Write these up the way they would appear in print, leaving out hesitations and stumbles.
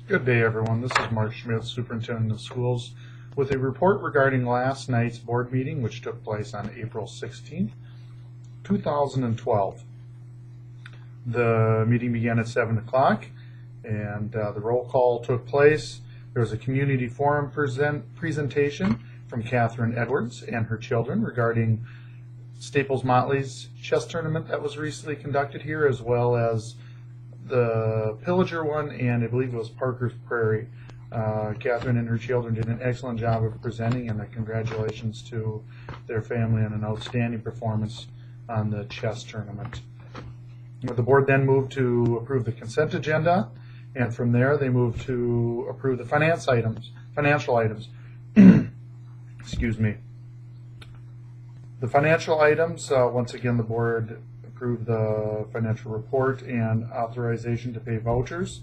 Good day, everyone. This is Mark Schmidt, Superintendent of Schools, with a report regarding last night's board meeting, which took place on April 16th, 2012. The meeting began at 7 o'clock, and the roll call took place. There was a community forum presentation from Catherine Edwards and her children regarding Staples Motley's chess tournament that was recently conducted here, as well as the Pillager one, and I believe it was Parker's Prairie. Catherine and her children did an excellent job of presenting, and congratulations to their family on an outstanding performance on the chess tournament. The board then moved to approve the consent agenda, and from there they moved to approve the financial items. Excuse me. The financial items, once again, the board approved the financial report and authorization to pay vouchers.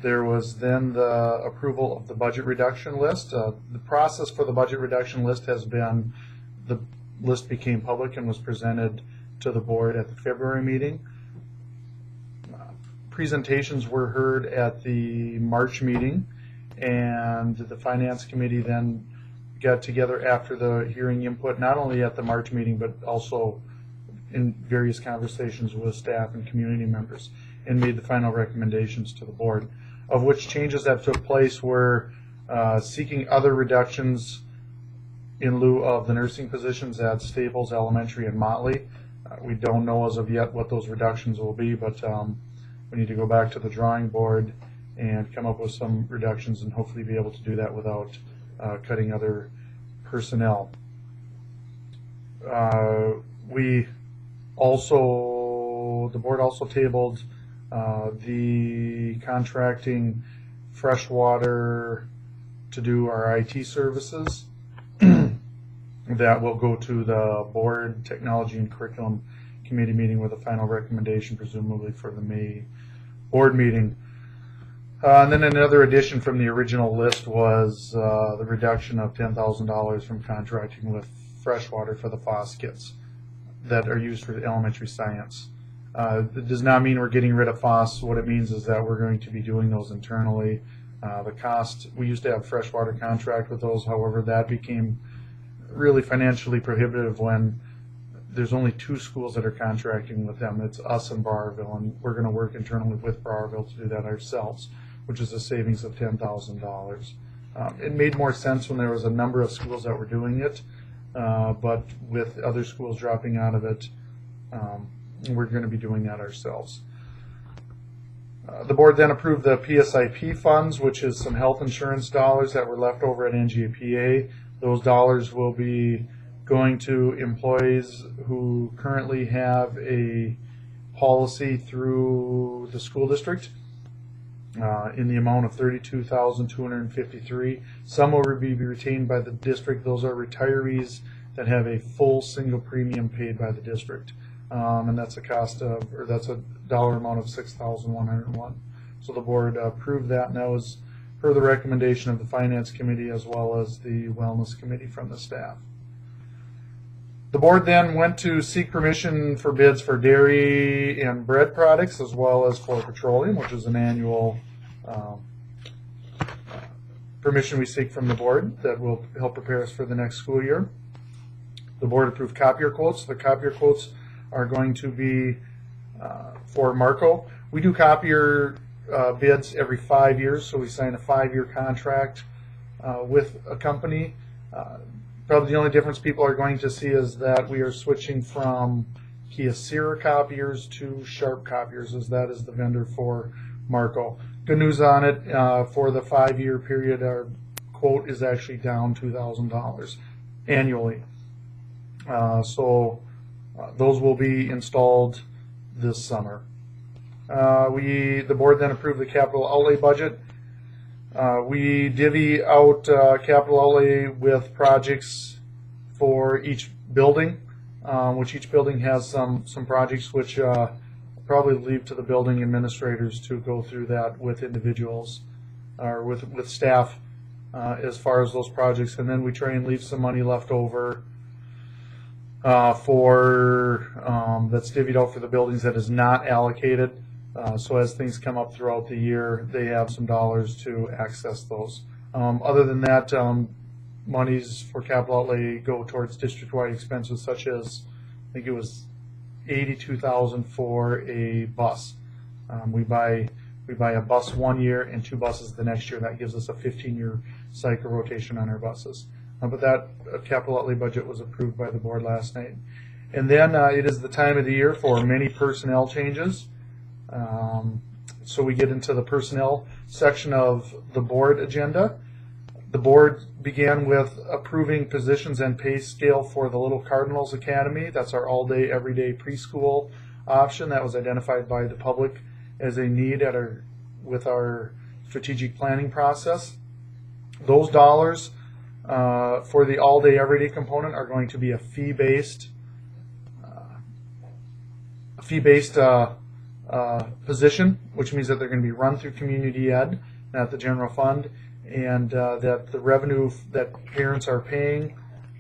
There was then the approval of the budget reduction list. The process for the budget reduction list has been, the list became public and was presented to the board at the February meeting. Presentations were heard at the March meeting, and the Finance Committee then got together after the hearing input, not only at the March meeting, but also in various conversations with staff and community members, and made the final recommendations to the board, of which changes that took place were seeking other reductions in lieu of the nursing positions at Staples Elementary and Motley. We don't know as of yet what those reductions will be, but we need to go back to the drawing board and come up with some reductions, and hopefully be able to do that without cutting other personnel. The board also tabled the contracting Freshwater to do our IT services. That will go to the board technology and curriculum committee meeting with a final recommendation, presumably for the May board meeting. And then another addition from the original list was the reduction of $10,000 from contracting with Freshwater for the FOSS kits that are used for elementary science. It does not mean we're getting rid of FOSS. What it means is that we're going to be doing those internally. The cost, we used to have Freshwater contract with those, however, that became really financially prohibitive when there's only 2 schools that are contracting with them. It's us and Browerville, and we're going to work internally with Browerville to do that ourselves, which is a savings of $10,000. It made more sense when there was a number of schools that were doing it, but with other schools dropping out of it, we're going to be doing that ourselves. The board then approved the PSIP funds, which is some health insurance dollars that were left over at NJPA. Those dollars will be going to employees who currently have a policy through the school district in the amount of $32,253. Some will be retained by the district. Those are retirees that have a full single premium paid by the district, and that's a cost of, or that's a dollar amount of $6,101. So the board approved that, and that was per the recommendation of the Finance Committee as well as the Wellness Committee from the staff. The board then went to seek permission for bids for dairy and bread products, as well as for petroleum, which is an annual permission we seek from the board that will help prepare us for the next school year. The board approved copier quotes. The copier quotes are going to be for Marco. We do copier bids every 5 years, so we sign a 5-year contract with a company. Probably the only difference people are going to see is that we are switching from Kyocera copiers to Sharp copiers, as that is the vendor for Marco. Good news on it, for the 5-year period, our quote is actually down $2,000 annually. So those will be installed this summer. The board then approved the capital outlay budget. We divvy out capital outlay with projects for each building, which each building has some projects which probably leave to the building administrators to go through that with individuals or with staff as far as those projects, and then we try and leave some money left over for that's divvied out for the buildings that is not allocated. So as things come up throughout the year, they have some dollars to access those. Other than that, monies for capital outlay go towards district-wide expenses such as, I think it was $82,000 for a bus. We buy a bus 1 year and 2 buses the next year. That gives us a 15-year cycle rotation on our buses. But that capital outlay budget was approved by the board last night. And then it is the time of the year for many personnel changes. So we get into the personnel section of the board agenda. The board began with approving positions and pay scale for the Little Cardinals Academy. That's our all-day, everyday preschool option that was identified by the public as a need with our strategic planning process. Those dollars for the all-day, everyday component are going to be a fee-based position, which means that they're going to be run through community ed, not the general fund, and that the revenue that parents are paying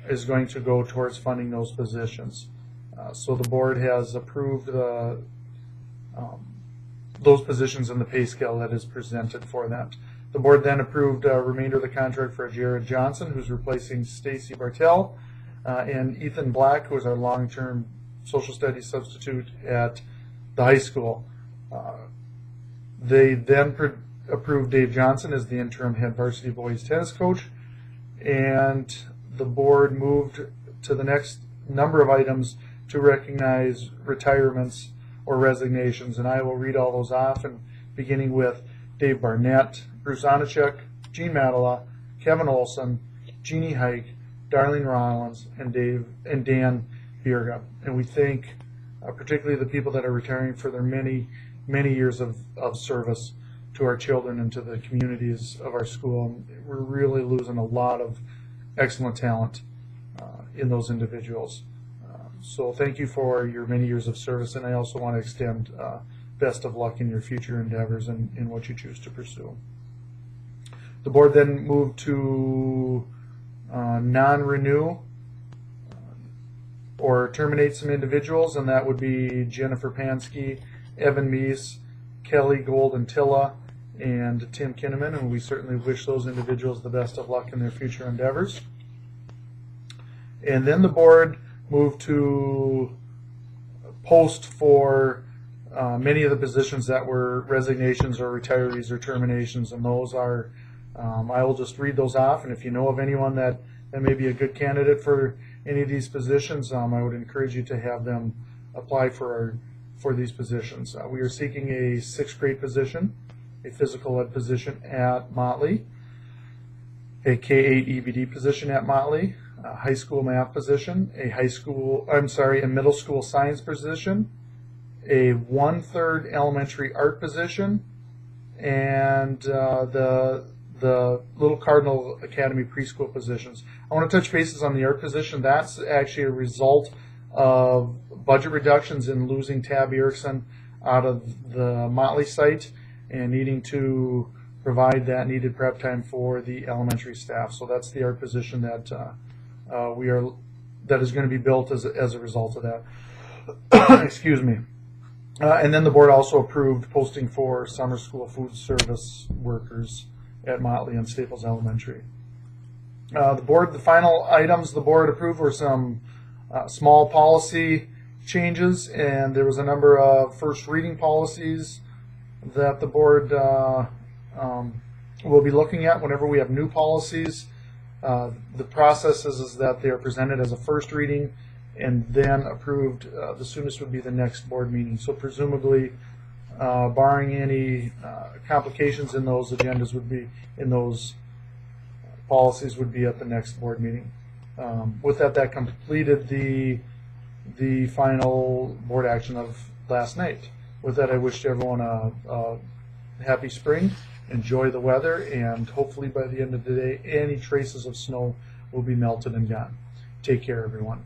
is going to go towards funding those positions. So the board has approved those positions in the pay scale that is presented for that. The board then approved a remainder of the contract for Jared Johnson, who's replacing Stacy Bartell, and Ethan Black, who is our long-term social studies substitute at the high school. They then approved Dave Johnson as the interim head varsity boys tennis coach, and the board moved to the next number of items to recognize retirements or resignations, and I will read all those off, and beginning with Dave Barnett, Bruce Onachek, Gene Matala, Kevin Olson, Jeannie Hike, Darlene Rollins, and Dan Birga. And we thank particularly the people that are retiring for their many years of service to our children and to the communities of our school. And we're really losing a lot of excellent talent in those individuals. So thank you for your many years of service, and I also want to extend best of luck in your future endeavors and in what you choose to pursue. The board then moved to non-renew or terminate some individuals, and that would be Jennifer Pansky, Evan Meese, Kelly Goldentilla, and Tim Kinnaman, and we certainly wish those individuals the best of luck in their future endeavors. And then the board moved to post for many of the positions that were resignations or retirees or terminations, and those are, I will just read those off, and if you know of anyone that may be a good candidate for any of these positions, I would encourage you to have them apply for these positions. We are seeking a 6th grade position, a physical ed position at Motley, a K-8 EBD position at Motley, a high school math position, a middle school science position, a 1/3 elementary art position, and the Little Cardinal Academy preschool positions. I want to touch bases on the art position. That's actually a result of budget reductions in losing Tab Erickson out of the Motley site and needing to provide that needed prep time for the elementary staff. So that's the art position that that is going to be built as a result of that. Excuse me. And then the board also approved posting for summer school food service workers at Motley and Staples Elementary. The final items the board approved were some small policy changes, and there was a number of first reading policies that the board will be looking at whenever we have new policies. The process is that they are presented as a first reading and then approved. The soonest would be the next board meeting. So presumably, barring any complications in those agendas, those policies would be at the next board meeting. With that completed the final board action of last night. With that, I wish everyone a happy spring. Enjoy the weather, and hopefully by the end of the day, any traces of snow will be melted and gone. Take care, everyone.